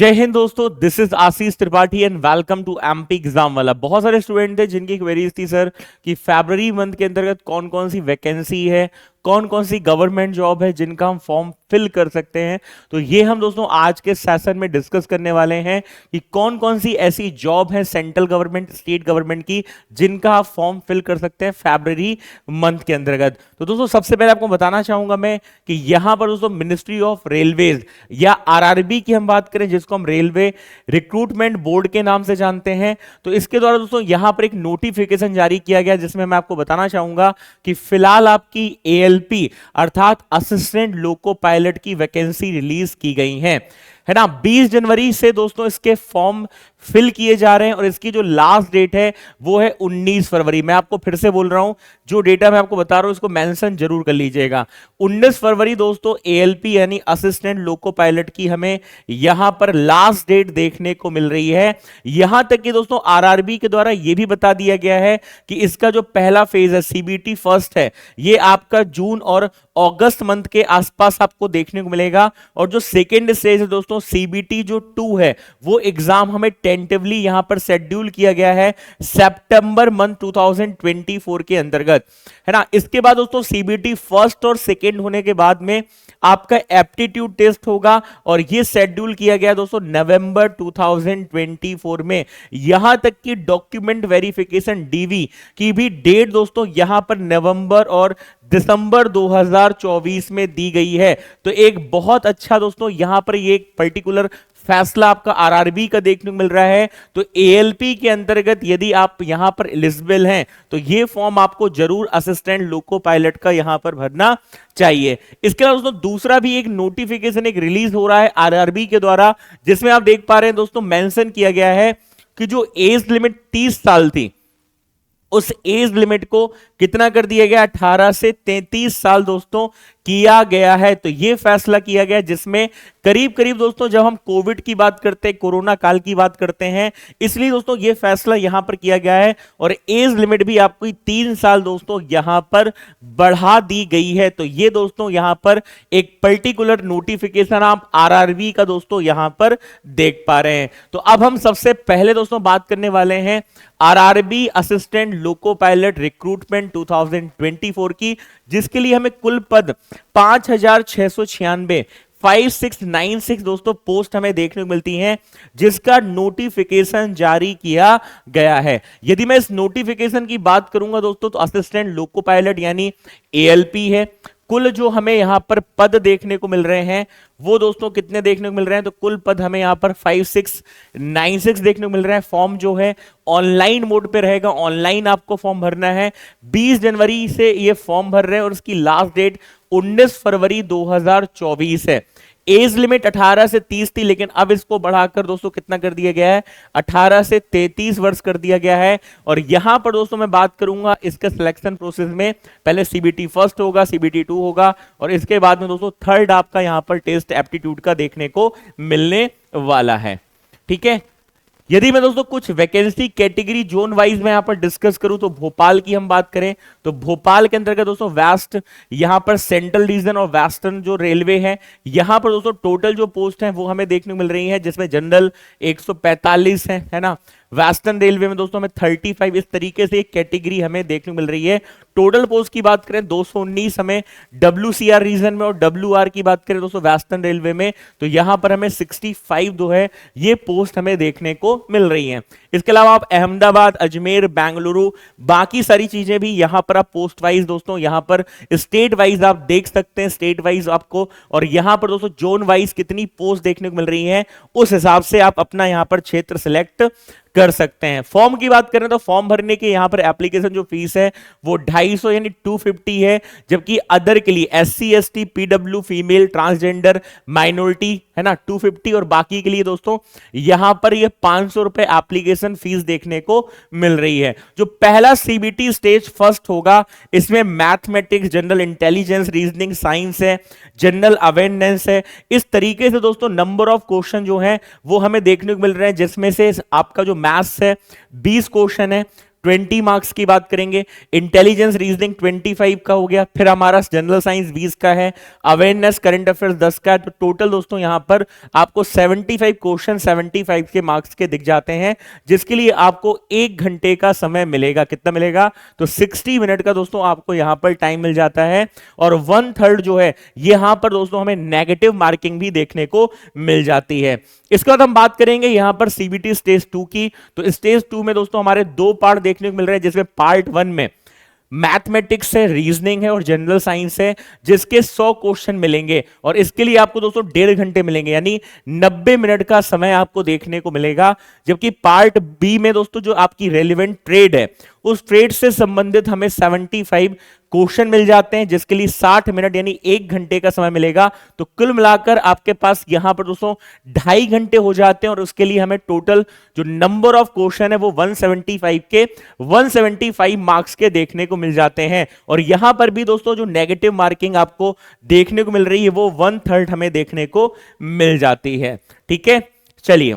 जय हिंद दोस्तों, this is Ashish Tripathi and welcome to MP exam वाला। बहुत सारे स्टूडेंट थे जिनकी क्वेरीज थी सर कि फरवरी मंथ के अंतर्गत कौन कौन सी वैकेंसी है, कौन कौन सी गवर्नमेंट जॉब है जिनका हम फॉर्म फिल कर सकते हैं। तो ये हम दोस्तों आज के सेशन में डिस्कस करने वाले हैं कि कौन कौन सी ऐसी जॉब है सेंट्रल गवर्नमेंट, स्टेट गवर्नमेंट की, जिनका आप फॉर्म फिल कर सकते हैं फरवरी मंथ के अंतर्गत। तो दोस्तों सबसे पहले आपको बताना चाहूंगा मैं कि यहां पर दोस्तों मिनिस्ट्री ऑफ रेलवेज या आरआरबी की हम बात करें, जिसको हम रेलवे रिक्रूटमेंट बोर्ड के नाम से जानते हैं, तो इसके द्वारा दोस्तों यहां पर एक नोटिफिकेशन जारी किया गया जिसमें मैं आपको बताना चाहूंगा कि फिलहाल आपकी एएलपी अर्थात असिस्टेंट लोको पायलट की वैकेंसी रिलीज की गई है ना। 20 जनवरी से दोस्तों इसके फॉर्म फिल किए जा रहे हैं और इसकी जो लास्ट डेट है वो है 19 फरवरी। मैं आपको फिर से बोल रहा हूं, जो डेटा मैं आपको बता रहा हूं इसको मेंशन जरूर कर लीजिएगा। 19 फरवरी दोस्तों एएलपी यानी असिस्टेंट लोको पायलट की हमें यहां पर लास्ट डेट देखने को मिल रही है। यहां तक कि दोस्तों आरआरबी के द्वारा यह भी बता दिया गया है कि इसका जो पहला फेज है सीबीटी फर्स्ट है, ये आपका जून और अगस्त मंथ के आसपास आपको देखने को मिलेगा। और जो सेकेंड स्टेज है दोस्तों सीबीटी जो 2 है, वो एग्जाम हमें टेंटिवली यहां पर शेड्यूल किया गया है सितंबर मंथ 2024 के अंतर्गत, है ना। इसके बाद दोस्तों सीबीटी फर्स्ट और सेकेंड होने के बाद में आपका एप्टीट्यूड टेस्ट होगा और यह शेड्यूल किया गया दोस्तों नवंबर 2024 में। यहां तक कि डॉक्यूमेंट वेरिफिकेशन डीवी की भी डेट दोस्तों यहां पर नवंबर और दिसंबर 2024 में दी गई है। तो एक बहुत अच्छा दोस्तों यहां पर ये एक पर्टिकुलर फैसला आपका आरआरबी का देखने को मिल रहा है। तो एएलपी के अंतर्गत यदि आप यहां पर एलिजिबल हैं तो ये फॉर्म आपको जरूर असिस्टेंट लोको पायलट का यहां पर भरना चाहिए। इसके अलावा दोस्तों दूसरा भी एक नोटिफिकेशन एक रिलीज हो रहा है आरआरबी के द्वारा, जिसमें आप देख पा रहे हैं दोस्तों मेंशन किया गया है कि जो एज लिमिट 30 साल थी, उस एज लिमिट को कितना कर दिया गया, 18 से 33 साल दोस्तों किया गया है। तो यह फैसला किया गया जिसमें करीब करीब दोस्तों जब हम कोविड की बात करते हैं, कोरोना काल की बात करते हैं, इसलिए दोस्तों यह फैसला यहां पर किया गया है और एज लिमिट भी आपको 3 साल दोस्तों यहां पर बढ़ा दी गई है। तो ये दोस्तों यहां पर एक पर्टिकुलर नोटिफिकेशन आप आरआरबी का दोस्तों यहां पर देख पा रहे हैं। तो अब हम सबसे पहले दोस्तों बात करने वाले हैं RRB assistant loco pilot recruitment 2024 की, जिसके लिए हमें कुल पद 5696 5696 दोस्तों पोस्ट हमें देखने को मिलती हैं, जिसका नोटिफिकेशन जारी किया गया है। यदि मैं इस नोटिफिकेशन की बात करूंगा दोस्तों तो असिस्टेंट लोको पायलट यानी एएलपी है। कुल जो हमें यहां पर पद देखने को मिल रहे हैं वो दोस्तों कितने देखने को मिल रहे हैं, तो कुल पद हमें यहां पर 5696 देखने को मिल रहा है। फॉर्म जो है ऑनलाइन मोड पे रहेगा, ऑनलाइन आपको फॉर्म भरना है। 20 जनवरी से ये फॉर्म भर रहे हैं और उसकी लास्ट डेट 19 फरवरी 2024 है। एज लिमिट 18 से 30 थी, लेकिन अब इसको बढ़ाकर दोस्तों कितना कर दिया गया है, 18 से 33 वर्ष कर दिया गया है। और यहां पर दोस्तों मैं बात करूंगा इसका सिलेक्शन प्रोसेस में, पहले सीबीटी फर्स्ट होगा, सीबीटी 2 होगा और इसके बाद में दोस्तों थर्ड आपका यहां पर टेस्ट एप्टीट्यूड का देखने को मिलने वाला है। ठीक है, यदि मैं दोस्तों कुछ वैकेंसी कैटेगरी जोन वाइज में यहां पर डिस्कस करूं तो भोपाल की हम बात करें तो भोपाल के अंतर्गत दोस्तों वेस्ट, यहां पर सेंट्रल रीजन और वेस्टर्न जो रेलवे है, यहां पर दोस्तों टोटल जो पोस्ट हैं वो हमें देखने को मिल रही है, जिसमें जनरल 145 है ना। वेस्टर्न रेलवे में दोस्तों हमें 35, इस तरीके से एक कैटेगरी हमें देखने को मिल रही है। टोटल पोस्ट की बात करें 219 हमें डब्ल्यूसीआर रीजन में और डब्ल्यूआर की बात करें दोस्तों वेस्टर्न रेलवे में, तो यहां पर हमें 65 जो है ये पोस्ट हमें देखने को मिल रही हैं। इसके अलावा आप अहमदाबाद, अजमेर, बेंगलुरु, बाकी सारी चीजें भी यहां पर आप पोस्ट वाइज दोस्तों यहां पर स्टेट वाइज आप देख सकते हैं, स्टेट वाइज आपको, और यहां पर दोस्तों जोन वाइज कितनी पोस्ट देखने को मिल रही है उस हिसाब से आप अपना यहां पर क्षेत्र सिलेक्ट कर सकते हैं। फॉर्म की बात करें तो फॉर्म भरने के यहां पर एप्लीकेशन जो फीस है वो 250 यानी 250 है, जबकि अदर के लिए SC, ST, PW, female, transgender, minority है ना 250, और बाकी के लिए दोस्तों यहां पर ये 500 रुपए एप्लीकेशन फीस देखने को मिल रही है। जो पहला सीबीटी स्टेज फर्स्ट होगा इसमें mathematics, general intelligence, reasoning, science है, जनरल अवेयरनेस है। इस तरीके से दोस्तों नंबर ऑफ क्वेश्चन जो है वो हमें देखने को मिल रहे हैं, जिसमें से आपका जो मैथ्स है 20 क्वेश्चन है, 20 मार्क्स की बात करेंगे। इंटेलिजेंस रीजनिंग 25 का हो गया। फिर हमारा जनरल साइंस 20 का है। अवेयरनेस करंट अफेयर्स 10 का है। तो टोटल दोस्तों यहां पर आपको 75 क्वेश्चन 75 के मार्क्स के दिख जाते हैं, जिसके लिए आपको 1 घंटे का समय मिलेगा। कितना मिलेगा? तो 60 मिनट का दोस्तों आपको यहां पर टाइम मिल जाता है। और 1/3 जो है यहां पर दोस्तों हमें नेगेटिव मार्किंग भी देखने को मिल जाती है। इसके बाद हम बात करेंगे यहां पर सीबीटी स्टेज 2 की। तो स्टेज 2 में दोस्तों हमारे 2 पार्ट देखने को मिल रहे हैं, जिसमें पार्ट 1 में मैथमेटिक्स है, रीजनिंग है और जनरल साइंस है, जिसके 100 क्वेश्चन मिलेंगे। और इसके लिए आपको दोस्तों 1.5 घंटे मिलेंगे, यानी 90 मिनट का समय आपको देखने को मिलेगा। जबकि पार्ट बी में दोस्तों जो आपकी रेलिवेंट ट्रेड है, उस ट्रेड से संबंधित हमें 75 क्वेश्चन मिल जाते हैं, जिसके लिए 60 मिनट यानी 1 घंटे का समय मिलेगा। तो कुल मिलाकर आपके पास यहां पर दोस्तों 2.5 घंटे हो जाते हैं। और उसके लिए हमें टोटल जो नंबर ऑफ क्वेश्चन है वो 175 मार्क्स के देखने को मिल जाते हैं। और यहां पर भी दोस्तों जो नेगेटिव मार्किंग आपको देखने को मिल रही है वो 1/3 हमें देखने को मिल जाती है। ठीक है, चलिए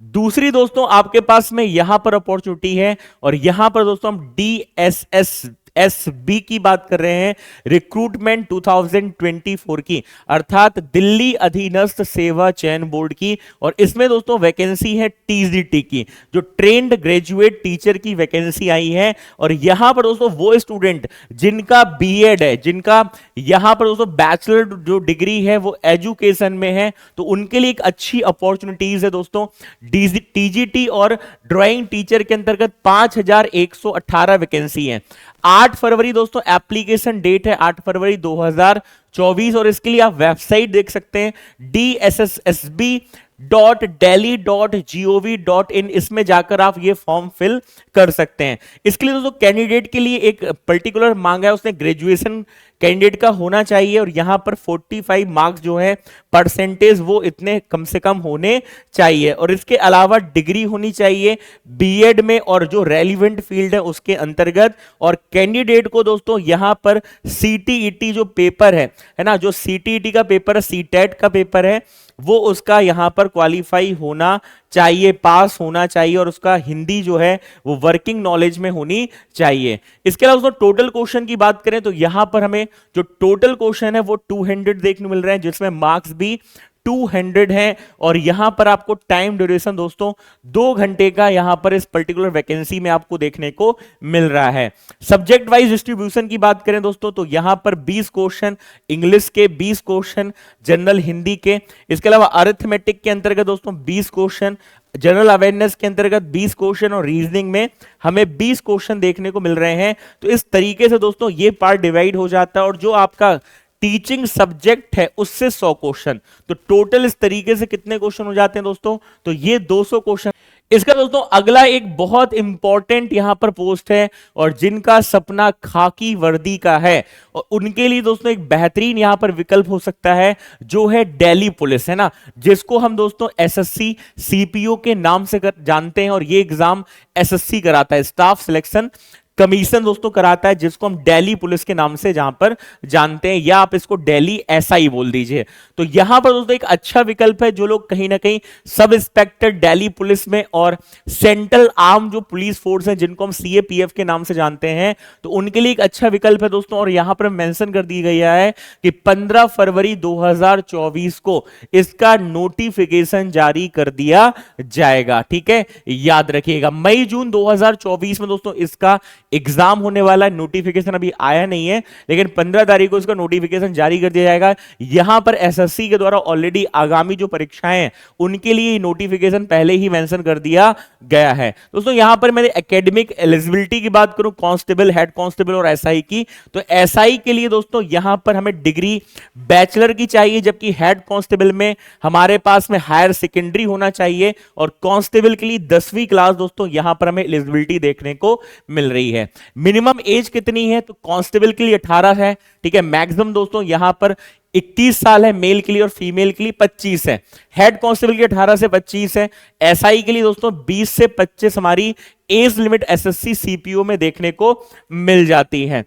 दूसरी दोस्तों आपके पास में यहां पर अपॉर्चुनिटी है। और यहां पर दोस्तों हम DSSSB की बात कर रहे हैं, रिक्रूटमेंट 2024 की, अर्थात दिल्ली अधीनस्थ सेवा चयन बोर्ड की। और इसमें दोस्तों वैकेंसी है TGT की, जो ट्रेंड ग्रेजुएट टीचर की वैकेंसी आई है। और यहां पर दोस्तों वो स्टूडेंट जिनका बीएड है, जिनका यहां पर दोस्तों बैचलर जो डिग्री है वो एजुकेशन में है, तो उनके लिए एक अच्छी अपॉर्चुनिटीज है दोस्तों। TGT और ड्राइंग टीचर के अंतर्गत 5118 वैकेंसी है। 8 फरवरी दोस्तों एप्लीकेशन डेट है, 8 फरवरी 2024। और इसके लिए आप वेबसाइट देख सकते हैं DSSSB.delhi.gov.in, इसमें जाकर आप ये फॉर्म फिल कर सकते हैं। इसके लिए दोस्तों कैंडिडेट के लिए एक पर्टिकुलर मांगा है, उसने ग्रेजुएशन कैंडिडेट का होना चाहिए। और यहां पर 45 मार्क्स जो है परसेंटेज वो इतने कम से कम होने चाहिए। और इसके अलावा डिग्री होनी चाहिए बीएड में और जो रेलिवेंट फील्ड है उसके अंतर्गत। और कैंडिडेट को दोस्तों यहां पर CTET जो पेपर है ना, जो CTET का पेपर है, CTET का पेपर है, वो उसका यहां पर क्वालिफाई होना चाहिए, पास होना चाहिए। और उसका हिंदी जो है वो वर्किंग नॉलेज में होनी चाहिए। इसके अलावा दोस्तों टोटल क्वेश्चन की बात करें तो यहां पर हमें जो टोटल क्वेश्चन है वो 200 देखने मिल रहे हैं, जिसमें मार्क्स भी 200 है। और यहां पर आपको टाइम ड्यूरेशन दोस्तों 2 घंटे का यहां पर इस पर्टिकुलर वैकेंसी में आपको देखने को मिल रहा है। सब्जेक्ट वाइज डिस्ट्रीब्यूशन की बात करें दोस्तों तो यहां पर 20 क्वेश्चन इंग्लिश के, 20 क्वेश्चन जनरल हिंदी के। इसके अलावा अरिथमेटिक के अंतर्गत दोस्तों 20 क्वेश्चन, जनरल अवेयरनेस के अंतर्गत 20 क्वेश्चन और रीजनिंग में हमें 20 क्वेश्चन देखने को मिल रहे हैं। तो इस तरीके से दोस्तों ये पार्ट डिवाइड हो जाता है। और जो आपका टीचिंग सब्जेक्ट है उससे 100 क्वेश्चन, तो टोटल इस तरीके से कितने क्वेश्चन हो जाते हैं दोस्तों? तो ये 200 क्वेश्चन। इसका दोस्तों अगला एक बहुत इंपॉर्टेंट यहां पर पोस्ट है, और जिनका सपना खाकी वर्दी का है और उनके लिए दोस्तों एक बेहतरीन यहां पर विकल्प हो सकता है, जो है दिल्ली पुलिस, है ना, जिसको हम दोस्तों SSC CPO के नाम से जानते हैं। और ये एग्जाम SSC कराता है, स्टाफ सिलेक्शन कमीशन दोस्तों कराता है, जिसको हम दिल्ली पुलिस के नाम से जहां पर जानते हैं, या आप इसको दिल्ली SI बोल दीजिए। तो यहां पर दोस्तों एक अच्छा विकल्प है, जो लोग कहीं ना कहीं सब इंस्पेक्टर दिल्ली पुलिस में और सेंट्रल आर्म जो पुलिस फोर्स है जिनको हम CAPF के नाम से जानते हैं, तो उनके लिए एक अच्छा विकल्प है दोस्तों। और यहां पर मेंशन कर दी गई है कि 15 फरवरी 2024 को इसका नोटिफिकेशन जारी कर दिया जाएगा। ठीक है, याद रखिएगा मई जून 2024 में दोस्तों इसका एग्जाम होने वाला है। नोटिफिकेशन अभी आया नहीं है, लेकिन 15 तारीख को इसका नोटिफिकेशन जारी कर दिया जाएगा। यहां पर SSC के द्वारा ऑलरेडी आगामी जो परीक्षाएं हैं उनके लिए नोटिफिकेशन पहले ही मेंशन कर दिया गया है। दोस्तों यहां पर मैंने एकेडमिक एलिजिबिलिटी की बात करूं, कांस्टेबल, हेड कांस्टेबल और SI की, तो SI के लिए दोस्तों यहां पर हमें डिग्री बैचलर की चाहिए, जबकि हेड कांस्टेबल में हमारे पास में हायर सेकेंडरी होना चाहिए। और कांस्टेबल के लिए 10वीं क्लास दोस्तों यहां पर हमें एलिजिबिलिटी देखने को मिल रही है। मिनिमम एज कितनी है? तो कांस्टेबल के लिए 18 है। ठीक है, मैक्सिमम दोस्तों यहां पर 21 साल है मेल के लिए, और फीमेल के लिए 25 है। हेड कांस्टेबल के 18 से 25 है। SI के लिए दोस्तों 20 से 25 हमारी एज लिमिट SSC CPO में देखने को मिल जाती है।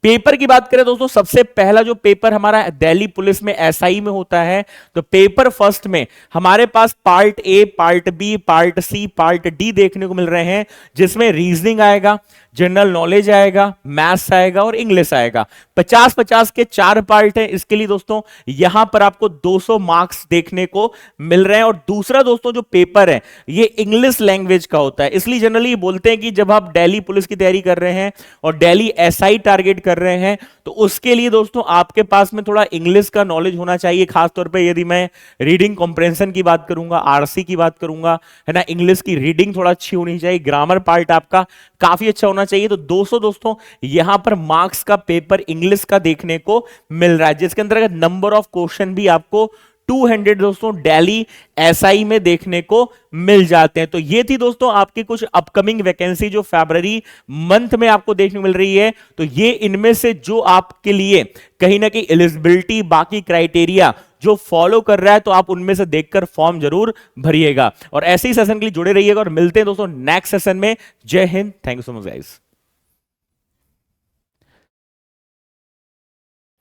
पेपर की बात करें दोस्तों, सबसे पहला जो पेपर हमारा दिल्ली पुलिस में एसआई में होता है, तो पेपर फर्स्ट में हमारे पास part A, part B, part C, part D देखने को मिल रहे हैं, जिसमें रीजनिंग आएगा, जनरल नॉलेज आएगा, मैथ्स आएगा और इंग्लिश आएगा। 50-50 के 4 पार्ट हैं। इसके लिए दोस्तों यहां पर आपको 200 मार्क्स देखने को मिल रहे हैं। और दूसरा दोस्तों जो पेपर है ये इंग्लिश लैंग्वेज का होता है, इसलिए जनरली बोलते हैं कि जब आप दिल्ली पुलिस की तैयारी कर रहे हैं और दिल्ली एसआई टारगेट कर रहे हैं, तो उसके लिए दोस्तों आपके पास में थोड़ा इंग्लिश का नॉलेज होना चाहिए। खासतौर पर यदि मैं रीडिंग कॉम्प्रेंशन की बात करूंगा, आरसी की बात करूंगा, है ना, इंग्लिश की रीडिंग थोड़ा अच्छी होनी चाहिए, ग्रामर पार्ट आपका काफी अच्छा होना चाहिए। तो 200 दोस्तों यहां पर मार्क्स का पेपर इंग्लिश का देखने को मिल रहा है, जिसके अंतर्गत नंबर ऑफ क्वेश्चन भी आपको 200 दोस्तों दिल्ली एसआई में देखने को मिल जाते हैं। तो ये थी दोस्तों आपकी कुछ अपकमिंग वैकेंसी जो फरवरी मंथ में आपको देखने को मिल रही है। तो ये इनमें से जो आपके लिए कहीं ना कहीं एलिजिबिलिटी, बाकी क्राइटेरिया जो फॉलो कर रहा है, तो आप उनमें से देखकर फॉर्म जरूर भरिएगा। और ऐसे ही सेशन के लिए जुड़े रहिएगा और मिलते हैं दोस्तों नेक्स्ट सेशन में। जय Hind, thank you so much guys.